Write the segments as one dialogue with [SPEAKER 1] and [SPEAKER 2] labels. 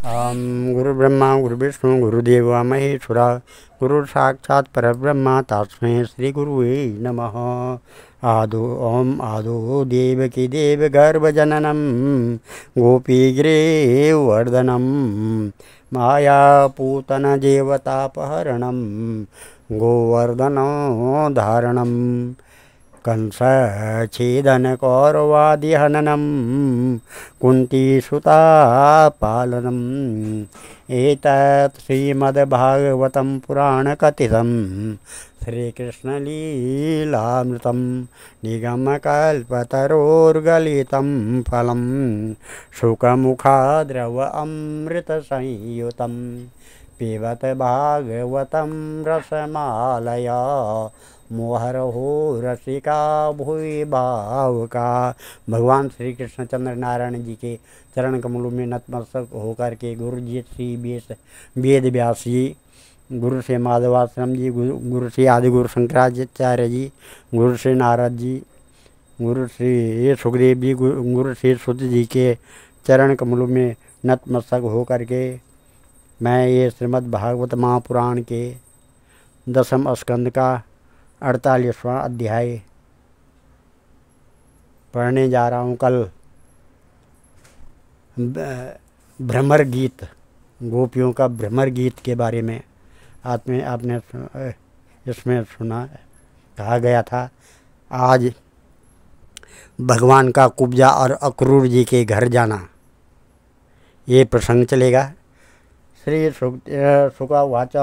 [SPEAKER 1] गुरु ब्रह्मा गुरु विष्णु गुरुदेव महेश्वरा गुरु साक्षात् परब्रह्म तस्मै श्री गुरुवे नमः। ओम आदो देवकी देव गर्भजननं गोपीग्रीवर्धनं मायापूतन देवतापहरणं गोवर्धनो धारणं कंसच्छेदन कौरवादिहननं कुन्तीसुतापालनम् एतत् श्रीमद्भागवतं पुराणकथितं श्रीकृष्णलीलामृतं निगमकल्पतरोर्गलितं फलं शुकमुखाद्रव अमृतसंयुतं पिबत भागवतं रसमालया मोहरहो रसिका भुवि भावुका। भगवान श्री कृष्णचंद्र नारायण जी के चरण कमलों में नतमस्तक होकर के गुरु जी श्री वेद व्यास जी, गुरु श्री माधवाश्रम जी, गुरु श्री आदिगुरु शंकराचार्य जी, गुरु श्री नारद जी, गुरु श्री सुखदेव जी, गुरु श्री सुत जी के चरण कमलों में नतमस्तक होकर के मैं ये श्रीमद् भागवत महापुराण के 10वें स्कंद का 48वां अध्याय पढ़ने जा रहा हूँ। कल भ्रमर गीत, गोपियों का भ्रमर गीत के बारे में आपने इसमें सुना, कहा गया था। आज भगवान का कुब्जा और अक्रूर जी के घर जाना, ये प्रसंग चलेगा। श्री शुकवाच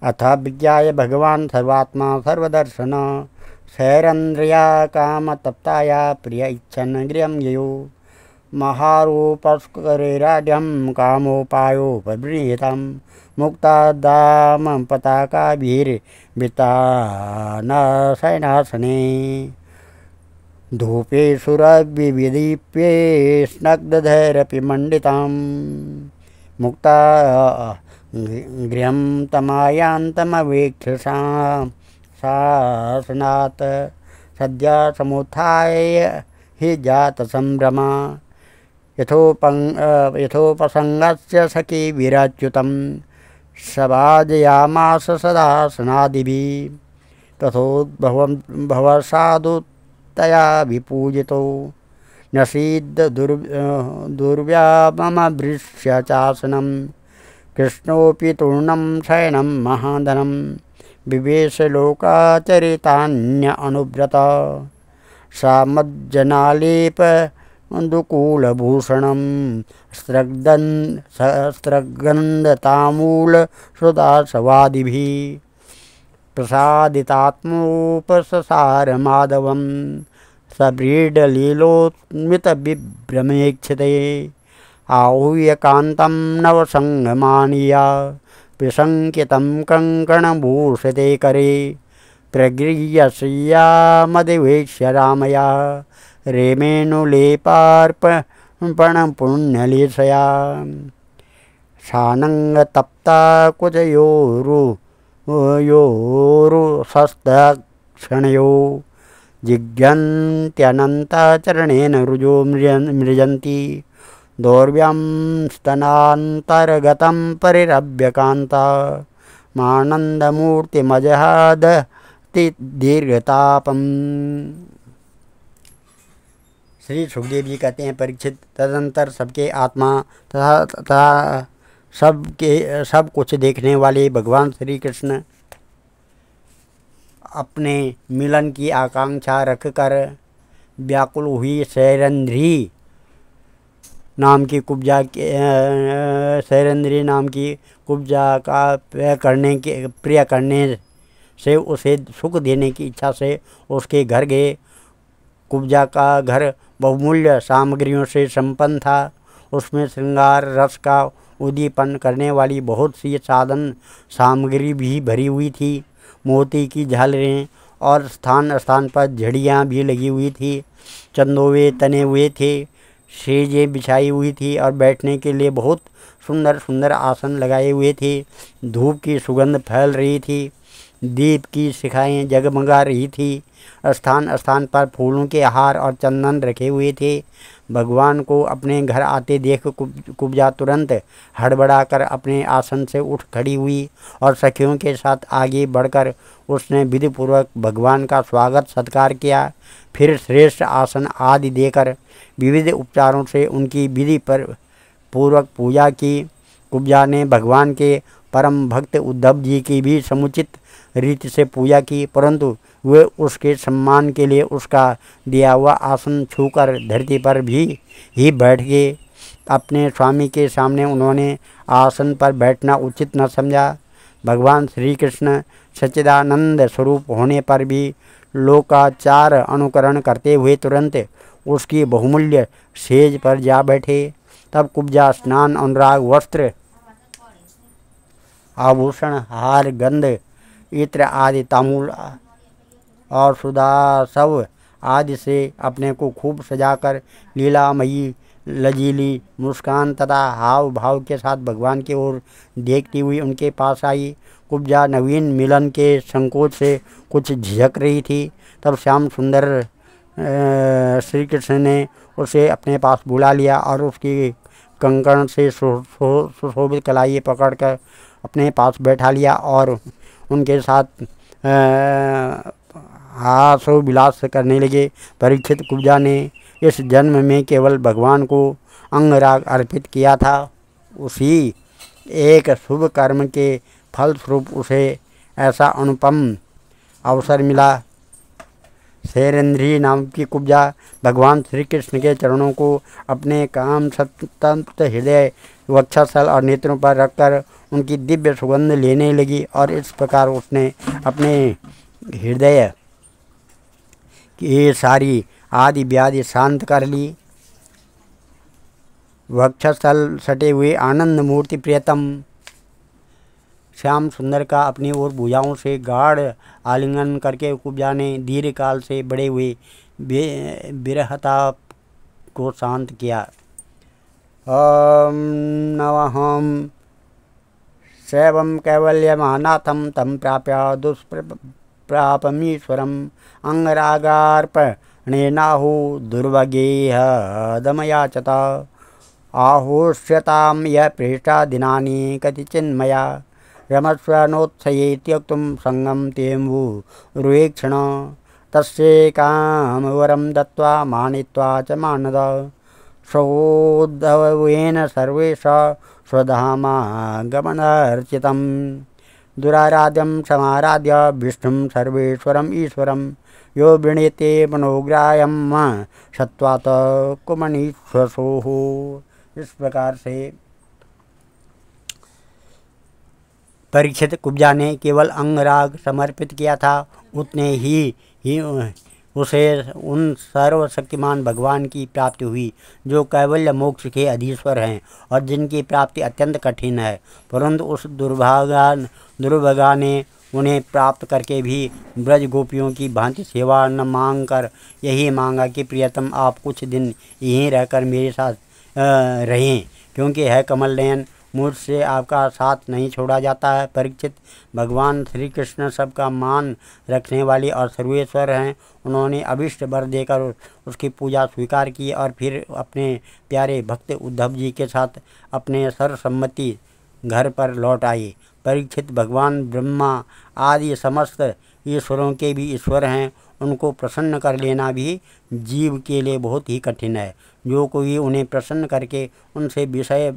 [SPEAKER 1] अथ विज्ञाय भगवान सर्वात्मा सर्वदर्शन शैरन्द्रिया कामतप्ताया प्रिय इच्छन् गृहं ययो महारूपस्करेराढ्यं कामोपायोपबृहतं मुक्तादाम पताकाभिर्वृतानशयनासने धूपे सुरविदीप्ये स्नग्धधैरपि मण्डितं मुक्ता गृहं तमायान्तमवेक्ष शासनात् सद्य समुत्थाय हि जात संभ्रमा यथोपसंगस्य सखी विराच्युतं सभाजयामास सदासनादिभिः तथोद्भवसाधुतया विपूजितो नसीद दुर्व्याममभृश्य चासनं कृष्णोऽपि तूर्णं शयनं महाधनं विवेश लोकाचरितान्य अनुव्रत सामज्जनालेप दुकूलभूषणं स्रग्गन्धतामूलश्रुदासवादिभिः प्रसादितात्मोपससार माधवं सव्रीडलीलोत्मितविभ्रमेक्षते आहूय कान्तं नवसङ्गमानीया विसङ्कितं कङ्कणभूषिते करे प्रगृह्य श्रियामधिवेश्य रामया रेमेणुलेपार्पणपुण्यलेशया सानङ्गतप्ता कुचयोरुसस्तक्षणयो जिघ्यन्त्यनन्तचरणेन रुजो मृजन्ति दौर्व्यं स्तनान्तर्गतं परिरभ्यकान्ता मानन्दमूर्तिमजहादति दीर्घतापम्। श्री सुखदेव जी कहते हैं, परीक्षित, तदंतर सबके आत्मा तथा सब कुछ देखने वाले भगवान श्री कृष्ण अपने मिलन की आकांक्षा रखकर व्याकुल हुई शैरंध्री नाम की कुब्जा का प्रिय करने से उसे सुख देने की इच्छा से उसके घर गए। कुब्जा का घर बहुमूल्य सामग्रियों से संपन्न था। उसमें श्रृंगार रस का उद्दीपन करने वाली बहुत सी साधन सामग्री भी भरी हुई थी। मोती की झालरें और स्थान स्थान पर झड़ियाँ भी लगी हुई थी। चंदोवे तने हुए थे, सेजें बिछाई हुई थी और बैठने के लिए बहुत सुंदर सुंदर आसन लगाए हुए थे। धूप की सुगंध फैल रही थी। दीप की शिखाएं जगमगा रही थी। स्थान स्थान पर फूलों के हार और चंदन रखे हुए थे। भगवान को अपने घर आते देख कुब्जा तुरंत हड़बड़ाकर अपने आसन से उठ खड़ी हुई और सखियों के साथ आगे बढ़कर उसने विधिपूर्वक भगवान का स्वागत सत्कार किया। फिर श्रेष्ठ आसन आदि देकर विविध उपचारों से उनकी विधि पर पूर्वक पूजा की। कुब्जा ने भगवान के परम भक्त उद्धव जी की भी समुचित रीति से पूजा की, परंतु वे उसके सम्मान के लिए उसका दिया हुआ आसन छूकर धरती पर भी ही बैठ गए। अपने स्वामी के सामने उन्होंने आसन पर बैठना उचित न समझा। भगवान श्री कृष्ण सच्चिदानंद स्वरूप होने पर भी लोकाचार अनुकरण करते हुए तुरंत उसकी बहुमूल्य सेज पर जा बैठे। तब कुब्जा स्नान, अनुराग, वस्त्र, आभूषण, हार, गंध, इत्र आदि, तांबूल और सुदासव आदि से अपने को खूब सजाकर लीलामयी लजीली मुस्कान तथा हाव भाव के साथ भगवान की ओर देखती हुई उनके पास आई। कुब्जा नवीन मिलन के संकोच से कुछ झिझक रही थी। तब श्याम सुंदर श्री कृष्ण ने उसे अपने पास बुला लिया और उसकी कंकण से सुशोभित कलाई पकड़कर अपने पास बैठा लिया और उनके साथ हासो विलास करने लगे। परीक्षित कुब्जा ने इस जन्म में केवल भगवान को अंगराग अर्पित किया था। उसी एक शुभ कर्म के फलस्वरूप उसे ऐसा अनुपम अवसर मिला। शैरेंद्री नाम की कुब्जा भगवान श्री कृष्ण के चरणों को अपने काम संतप्त हृदय, वक्षस्थल और नेत्रों पर रखकर उनकी दिव्य सुगंध लेने लगी और इस प्रकार उसने अपने हृदय की सारी आदि व्याधि शांत कर ली। वक्षस्थल सटे हुए आनंद मूर्ति प्रियतम श्याम सुंदर का अपनी ओर भुजाओं से गाढ़ आलिंगन करके कुब्जा ने दीर्घकाल से बढ़े हुए विरहता को शांत किया। ओम नवहम शैवं कैवल्यमानाथं तम प्राप्य दुष्प्रापमीश्वरम् अंगरागार्पणेनाहु दुर्वगेह दमयाचत आहुष्यतां य पृष्ठा दिनानि कतिचिन्मया रमस्व नोत्सये त्यक्तुं संगम तेम्बुरुक्षण तस्य कामवरं दत्त्वा मानित्वा च मानद सौद्धवेन सर्वेश स्वधामागमनार्चितं दुराराध्यं समाराध्य विष्णुं सर्वेश्वरम् ईश्वरं यो वृणीते मनोग्राह्यं सत्त्वात् कुमनीश्वसोः। इस प्रकार से परीक्षित कुब्जा ने केवल अंगराग समर्पित किया था, उतने ही उसे उन सर्वशक्तिमान भगवान की प्राप्ति हुई जो कैवल्य मोक्ष के अधीश्वर हैं और जिनकी प्राप्ति अत्यंत कठिन है। परंतु उस दुर्भागा ने उन्हें प्राप्त करके भी ब्रज गोपियों की भांति सेवा न मांग कर यही मांगा कि प्रियतम आप कुछ दिन यहीं रहकर मेरे साथ रहें, क्योंकि है कमल नयन मुझसे आपका साथ नहीं छोड़ा जाता है। परीक्षित, भगवान श्री कृष्ण सबका मान रखने वाले और सर्वेश्वर हैं। उन्होंने अभिष्ट वर देकर उसकी पूजा स्वीकार की और फिर अपने प्यारे भक्त उद्धव जी के साथ अपने सर्वसम्मति घर पर लौट आए। परीक्षित, भगवान ब्रह्मा आदि समस्त ईश्वरों के भी ईश्वर हैं। उनको प्रसन्न कर लेना भी जीव के लिए बहुत ही कठिन है। जो कोई उन्हें प्रसन्न करके उनसे विषय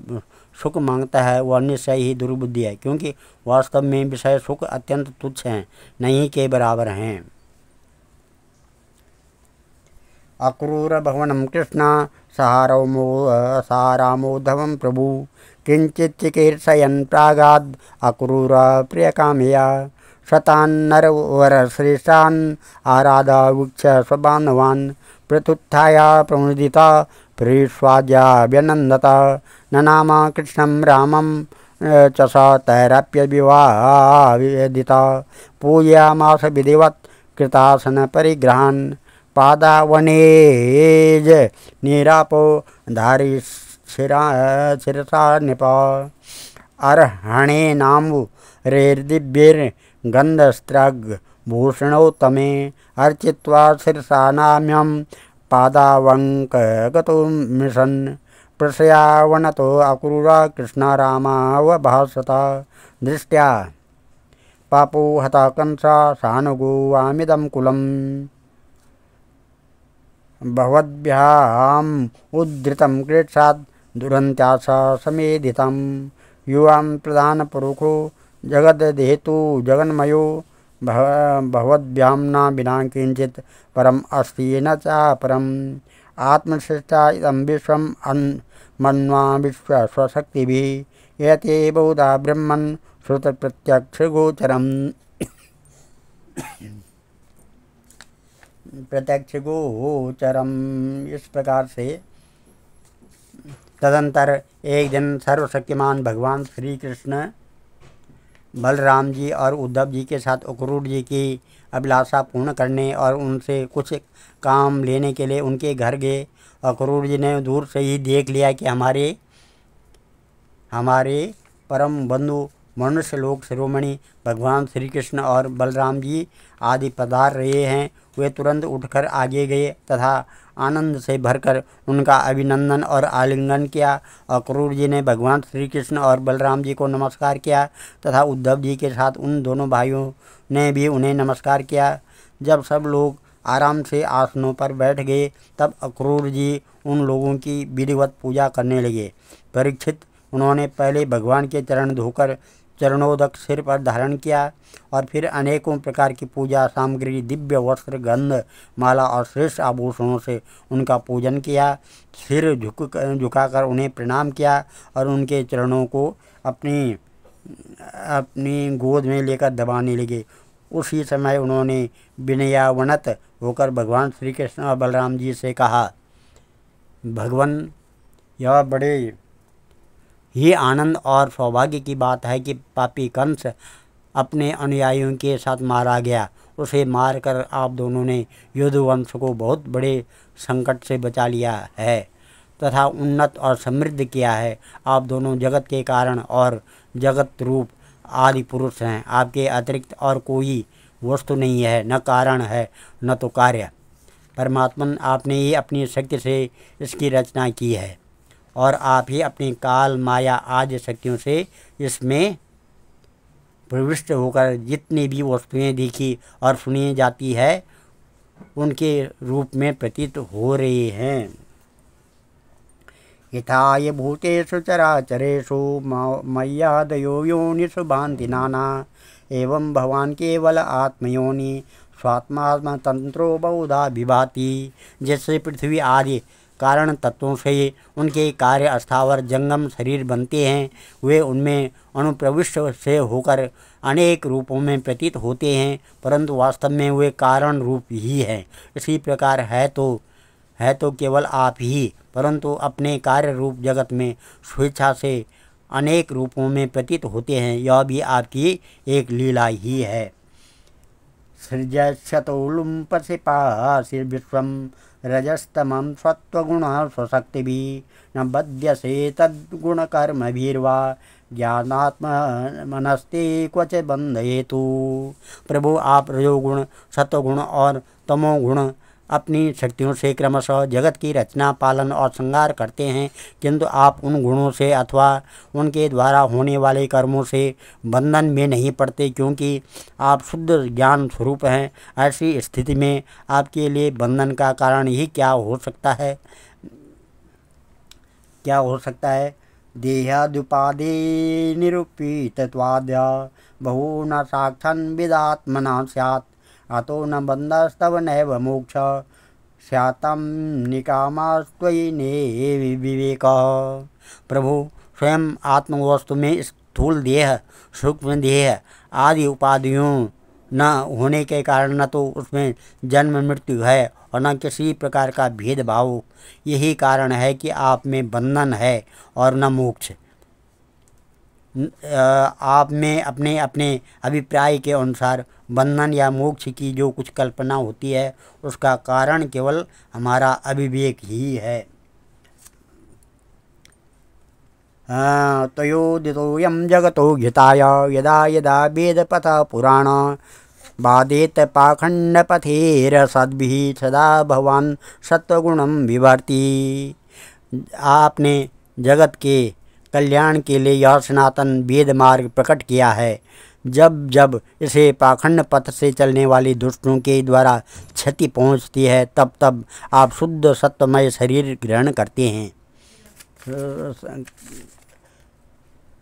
[SPEAKER 1] सुख मांगता है वह निश्चय ही दुर्बुद्धि है, क्योंकि वास्तव में विषय सुख अत्यंत तुच्छ हैं, नहीं के बराबर हैं। अक्रूर भवनम कृष्ण सारामोधवम प्रभु किंचित चिकीर्षयन् प्रागाद अक्रूर प्रियकामया शतान्नरवर श्रेष्ठान् आराधा वीक्ष स्वबान्धवान् प्रत्युत्थाय प्रमुदिता प्रीष्वाद्या व्यनन्दता ननाम कृष्णं रामं च स तैरप्य विवादिता पूजयामास विधिवत् कृतासन परिग्रहान् पादावनेज निरापो धारी शिरसा नृप अर्हणे नाम्बु रेर्दिव्यैर् गन्धस्त्रग्भूषणोत्तमे अर्चित्वा शिरसानाम्यं पादावङ्कगतो मिशन् प्रशयावनतो अक्रूरा कृष्णारामावभासता दृष्ट्या पापो हता कंसा सानुगोवामिदं कुलम् भवद्भ्याम् उद्धृतं क्रीड्सात् दुरन्त्यास समेधितं युवां प्रधानपुरुषो जगद्देतु जगन्मयो भवद्भ्यां न विना किञ्चित् परम् अस्ति न चापरम् आत्मसृष्टा इदं विश्वम् मन्वा विश्व स्वशक्तिभिः एते बहुधा ब्रह्मन् श्रुतप्रत्यक्षगोचरम् प्रत्यक्ष गोचरम। इस प्रकार से तदंतर एक दिन सर्वशक्तिमान भगवान श्री कृष्ण बलराम जी और उद्धव जी के साथ अक्रूर जी की अभिलाषा पूर्ण करने और उनसे कुछ काम लेने के लिए उनके घर गए। अक्रूर जी ने दूर से ही देख लिया कि हमारे परम बंधु मनुष्य लोक शिरोमणि भगवान श्री कृष्ण और बलराम जी आदि पधार रहे हैं। वे तुरंत उठकर आगे गए तथा आनंद से भरकर उनका अभिनंदन और आलिंगन किया। अक्रूर जी ने भगवान श्री कृष्ण और बलराम जी को नमस्कार किया तथा उद्धव जी के साथ उन दोनों भाइयों ने भी उन्हें नमस्कार किया। जब सब लोग आराम से आसनों पर बैठ गए तब अक्रूर जी उन लोगों की विधिवत पूजा करने लगे। परीक्षित, उन्होंने पहले भगवान के चरण धोकर चरणोदक सिर पर धारण किया और फिर अनेकों प्रकार की पूजा सामग्री, दिव्य वस्त्र, गंध, माला और श्रेष्ठ आभूषणों से उनका पूजन किया। सिर झुकाकर उन्हें प्रणाम किया और उनके चरणों को अपनी गोद में लेकर दबाने लगे। उसी समय उन्होंने विनयावनत होकर भगवान श्री कृष्ण और बलराम जी से कहा, भगवान, यह बड़े ही आनंद और सौभाग्य की बात है कि पापी कंस अपने अनुयायियों के साथ मारा गया। उसे मारकर आप दोनों ने यदुवंश को बहुत बड़े संकट से बचा लिया है तथा उन्नत और समृद्ध किया है। आप दोनों जगत के कारण और जगत रूप आदि पुरुष हैं। आपके अतिरिक्त और कोई वस्तु नहीं है, न कारण है न तो कार्य। परमात्मन, आपने ही अपनी शक्ति से इसकी रचना की है और आप ही अपनी काल, माया आदि शक्तियों से इसमें प्रविष्ट होकर जितनी भी वस्तुएं देखी और सुनी जाती है उनके रूप में प्रतीत हो रहे हैं। यथाय भूतेषु चराचरेषु मय्यादयो योनिषु भान्ति नाना एवं भगवान केवल आत्मयोनि स्वात्मात्म तंत्रो बहुधा विभाति। जैसे पृथ्वी आदि कारण तत्वों से उनके कार्य स्थावर जंगम शरीर बनते हैं, वे उनमें अनुप्रविष्ट से होकर अनेक रूपों में प्रतीत होते हैं, परंतु वास्तव में वे कारण रूप ही हैं। इसी प्रकार है तो केवल आप ही, परंतु अपने कार्य रूप जगत में स्वेच्छा से अनेक रूपों में प्रतीत होते हैं। यह भी आपकी एक लीला ही है। सृजस्यतोलुम्पसि पासि विश्वं रजस्तमं सत्त्वगुण स्वशक्तिभिः न बध्यसे तद्गुणकर्मभिर्वा ज्ञानात्मनस्ते क्वच बन्धयेतु। प्रभु, आप रजोगुण, सत्वगुण और तमोगुण अपनी शक्तियों से क्रमशः जगत की रचना, पालन और संहार करते हैं, किंतु आप उन गुणों से अथवा उनके द्वारा होने वाले कर्मों से बंधन में नहीं पड़ते, क्योंकि आप शुद्ध ज्ञान स्वरूप हैं। ऐसी स्थिति में आपके लिए बंधन का कारण ही क्या हो सकता है? देहादुपादे निरूपितत्वाद्या बहु न साक्षान् विदात्मना स्यात् अतो न बन्धस्तव नैव मोक्ष स्यातं निकामास्त्वयि ने विवेकः। प्रभु, स्वयं आत्मवस्तु में स्थूल देह, सूक्ष्म देह आदि उपाधियों न होने के कारण न तो उसमें जन्म मृत्यु है और न किसी प्रकार का भेदभाव। यही कारण है कि आप में बंधन है और न मोक्ष। आप में अपने अपने अभिप्राय के अनुसार बंधन या मोक्ष की जो कुछ कल्पना होती है उसका कारण केवल हमारा अविवेक ही है। तयोदितोऽयं जगतो हिताय यदा यदा वेदपथः पुराण बाधेत पाखंडपथेरसद्भिः सदा भगवान सत्वगुणं विवर्ति। आपने जगत के कल्याण के लिए यह सनातन वेद मार्ग प्रकट किया है। जब जब इसे पाखंड पथ से चलने वाले दुष्टों के द्वारा क्षति पहुँचती है तब तब आप शुद्ध सत्वमय शरीर ग्रहण करते हैं।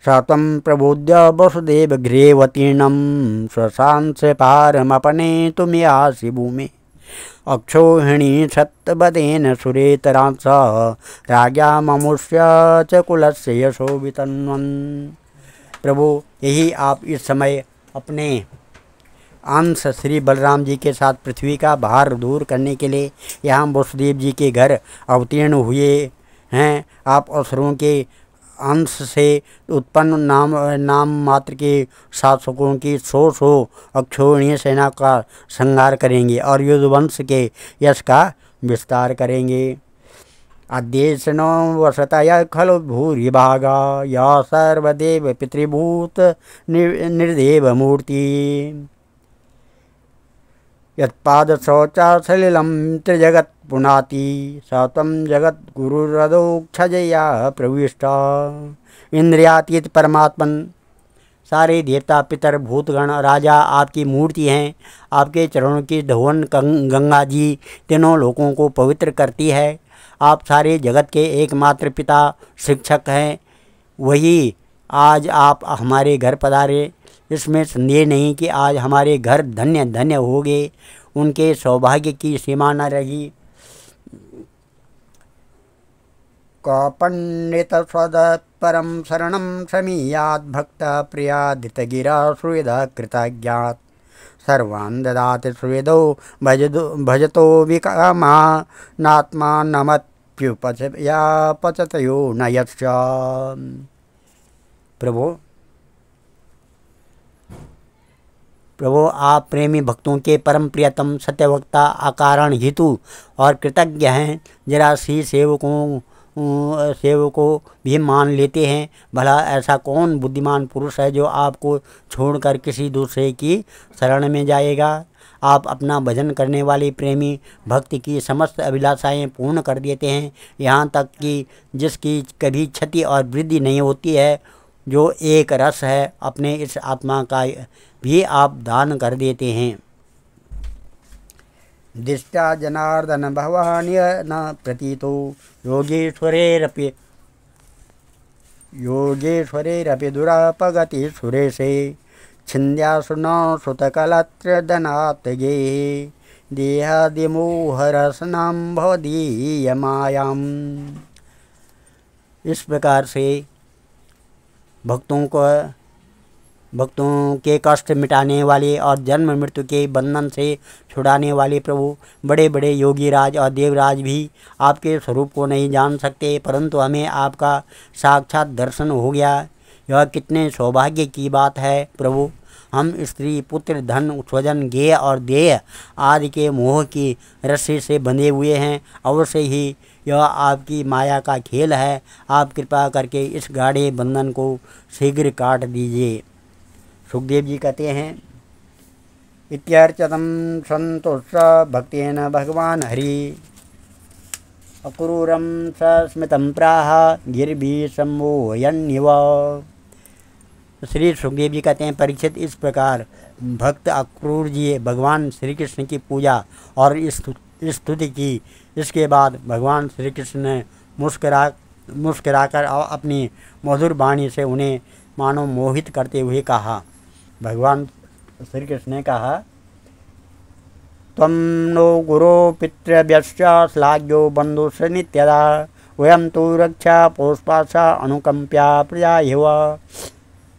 [SPEAKER 1] सतम प्रबोध्य वसुदेव गृहेऽवतीर्णं श्वशांस पारमपने तुमयासि भूमि अक्षोहिणी सत्यवदेन सुरेतरांस राज्ञा ममुष्य च कुलस्य यशो वितन्वन्। प्रभु, यही आप इस समय अपने अंश श्री बलराम जी के साथ पृथ्वी का भार दूर करने के लिए यहाँ वसुदेव जी के घर अवतीर्ण हुए हैं। आप असुरों के अंश से उत्पन्न नाम मात्र के शासकों की 100 अक्षोहिणी सेना का संहार करेंगे और युद्धवंश के यश का विस्तार करेंगे। अद्येशनो वसतय खलु भूरिभागा या सर्वदेव पितृभूत निर्देव मूर्ति यत्पाद शौचा सलिलं त्रिजगत् पुनाति स त्वं जगत गुरुरदोक्षजया प्रविष्टा। इंद्रियातीत परमात्मन, सारे देवता पितर भूतगण राजा आपकी मूर्ति हैं। आपके चरणों की धोवन गंगा जी तीनों लोकों को पवित्र करती है। आप सारे जगत के एकमात्र पिता शिक्षक हैं। वही आज आप हमारे घर पधारे। इसमें संदेह नहीं कि आज हमारे घर धन्य धन्य हो गए। उनके सौभाग्य की सीमा न रही। कौपन्नित स्वद परम शरणं समीयात् भक्त प्रियादितगिरा सुहृद कृतज्ञात् सर्वान् ददाति सुहृदो भजतो विकामा नात्मा नमत्युपचया पचतयो न यच्च। प्रभु, आप प्रेमी भक्तों के परम प्रियतम सत्यवक्ता अकारण हितु और कृतज्ञ हैं। जरा सी सेवकों भी मान लेते हैं। भला ऐसा कौन बुद्धिमान पुरुष है जो आपको छोड़कर किसी दूसरे की शरण में जाएगा। आप अपना भजन करने वाले प्रेमी भक्ति की समस्त अभिलाषाएं पूर्ण कर देते हैं, यहाँ तक कि जिसकी कभी क्षति और वृद्धि नहीं होती है, जो एक रस है, अपने इस आत्मा का भी आप दान कर देते हैं। दिष्टा जनार्दन भवान्य न प्रतीतो योगेश्वरेरपि दुरापगति सुरेशे छिन्द्यासु न सुतकलत्रदनात्गे देहादिमोहरसनां भवदीयमायाम्। इस प्रकार से भक्तों के कष्ट मिटाने वाले और जन्म मृत्यु के बंधन से छुड़ाने वाले प्रभु, बड़े बड़े योगी राज और देवराज भी आपके स्वरूप को नहीं जान सकते, परंतु हमें आपका साक्षात दर्शन हो गया। यह कितने सौभाग्य की बात है प्रभु। हम स्त्री पुत्र धन स्वजन गेय और देय आदि के मोह की रस्सी से बंधे हुए हैं। अवश्य ही यह आपकी माया का खेल है। आप कृपा करके इस गाढ़े बंधन को शीघ्र काट दीजिए। सुखदेव जी कहते हैं, इत्यर्चतम संतुष्ट भक्तेन भगवान हरि अक्रूरम सस्मितं प्राह गिरभि सम्मोहयन्निव। श्री सुखदेव जी कहते हैं, परीक्षित, इस प्रकार भक्त अक्रूर जी भगवान श्री कृष्ण की पूजा और स्तुति की। इसके बाद भगवान श्री कृष्ण ने मुस्कुराकर अपनी मधुर वाणी से उन्हें मानो मोहित करते हुए कहा। भगवान श्री कृष्ण ने कहा, त्वं नो गुरो पितृभ्यश्च श्लाघ्यो बन्धुश्च नित्यदा वयं तु रक्षा पोष्पाशा अनुकंप्या प्रजा इव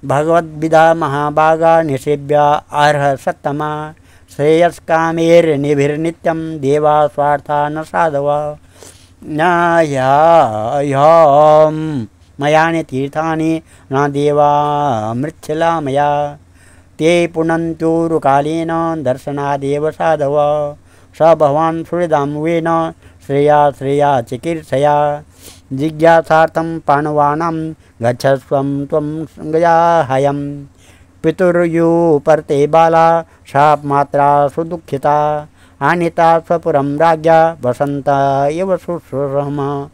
[SPEAKER 1] भगवद्विदा महाभागा निषेव्य अर्ह सत्तमा श्रेयस्कामेर्निभिर्नित्यं देवा स्वार्था न साधव न ह्यहं मयानि तीर्थानि न देवा मृच्छला मया ते पुनन्त्युरुकालेन दर्शनादेव साधव स भवान् सुहृदां वेन श्रेया चिकीर्षया जिज्ञासार्थं पाण्डवानां गच्छस्वं त्वं गयाहयम् पितुर्युपर्ते बाला शापमात्रा सुदुःखिता आनीता स्वपुरं राज्ञा वसन्त इव शुश्रूषम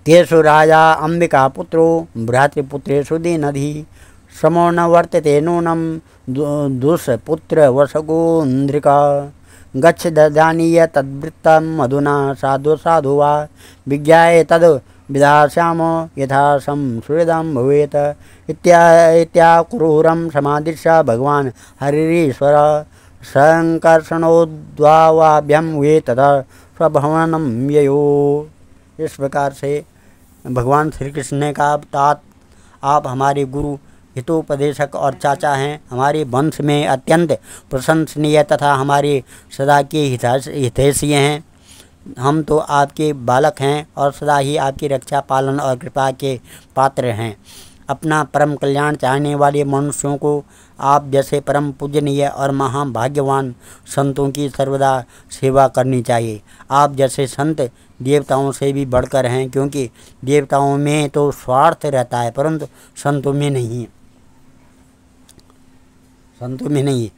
[SPEAKER 1] तेषु राजा अम्बिकापुत्रो भ्रातृपुत्रेषु दीनधी समो न वर्तते नूनं दुष्पुत्रवशगोन्द्रिका गच्छ ददानीय तद्वृत्तं मधुना साधु साधु वा विज्ञाय तद् विधास्यामो यथा संस्कृतं भवेत् इत्याकुरूरं समादिश्य भगवान हरिरीश्वर संकर्षणोद्वावाभ्यं हुए तथा स्वभवनं ययो। इस प्रकार से भगवान श्री कृष्ण ने कहा, तात आप हमारे गुरु हितोपदेशक और चाचा हैं, हमारे वंश में अत्यंत प्रशंसनीय तथा हमारे सदा के हितैषी हैं। हम तो आपके बालक हैं और सदा ही आपकी रक्षा पालन और कृपा के पात्र हैं। अपना परम कल्याण चाहने वाले मनुष्यों को आप जैसे परम पूजनीय और महाभाग्यवान संतों की सर्वदा सेवा करनी चाहिए। आप जैसे संत देवताओं से भी बढ़कर हैं, क्योंकि देवताओं में तो स्वार्थ रहता है परंतु संतों में नहीं। संतों में नहीं,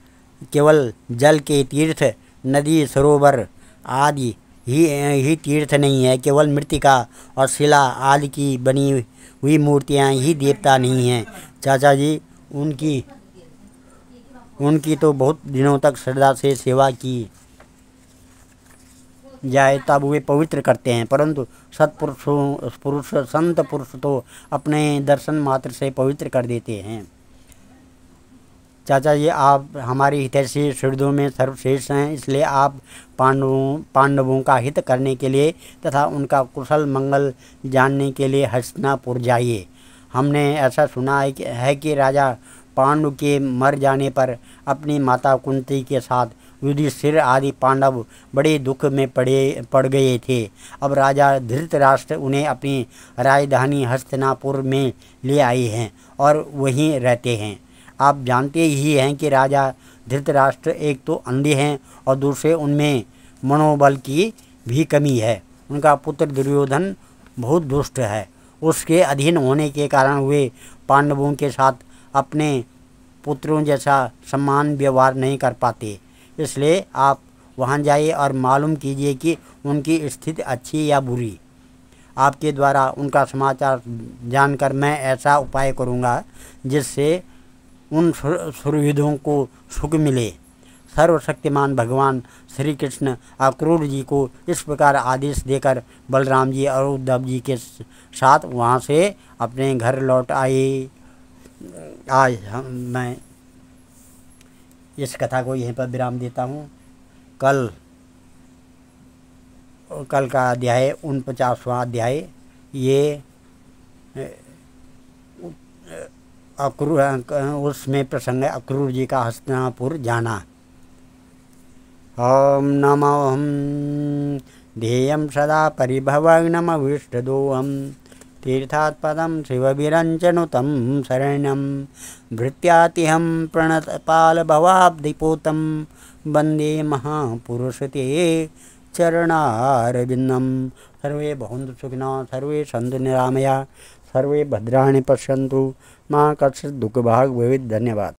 [SPEAKER 1] केवल जल के तीर्थ, नदी, सरोवर आदि ही तीर्थ नहीं है। केवल मृत्तिका और शिला आदि की बनी हुई मूर्तियाँ ही देवता नहीं हैं। चाचा जी, उनकी तो बहुत दिनों तक श्रद्धा से सेवा की जाए तब वे पवित्र करते हैं, परंतु संत पुरुष तो अपने दर्शन मात्र से पवित्र कर देते हैं। चाचा जी, आप हमारी हितैषी हृदयों में सर्वश्रेष्ठ हैं, इसलिए आप पांडवों का हित करने के लिए तथा उनका कुशल मंगल जानने के लिए हस्तिनापुर जाइए। हमने ऐसा सुना है कि राजा पांडु के मर जाने पर अपनी माता कुंती के साथ युधिष्ठिर आदि पांडव बड़े दुख में पड़ गए थे। अब राजा धृतराष्ट्र उन्हें अपनी राजधानी हस्तिनापुर में ले आए हैं और वहीं रहते हैं। आप जानते ही हैं कि राजा धृतराष्ट्र एक तो अंधे हैं और दूसरे उनमें मनोबल की भी कमी है। उनका पुत्र दुर्योधन बहुत दुष्ट है। उसके अधीन होने के कारण वे पांडवों के साथ अपने पुत्रों जैसा सम्मान व्यवहार नहीं कर पाते। इसलिए आप वहां जाइए और मालूम कीजिए कि उनकी स्थिति अच्छी या बुरी। आपके द्वारा उनका समाचार जानकर मैं ऐसा उपाय करूंगा जिससे उन सुहृदों को सुख मिले। सर्वशक्तिमान भगवान श्री कृष्ण अक्रूर जी को इस प्रकार आदेश देकर बलराम जी और उद्धव जी के साथ वहाँ से अपने घर लौट आए। आज मैं इस कथा को यहीं पर विराम देता हूँ। कल का अध्याय 49वां अध्याय, ये अक्रूर, उसमें प्रसंग है अक्रूर जी का हस्तिनापुर जाना। ओम नमोऽहं ध्येयं सदा परिभवग्नमविष्टदोहं तीर्थात्पदं शिवविरञ्चनुतं शरण्यं भृत्यातिहं प्रणतपालभवाब्धिपूतं वन्दे महापुरुषते चरणारविन्दं। सर्वे भवन्तु सुखिनः, सर्वे सन्तु निरामया, सर्वे भद्राणि पश्यन्तु, मां कश्चित् दुःखभाग् भवेत्। धन्यवाद।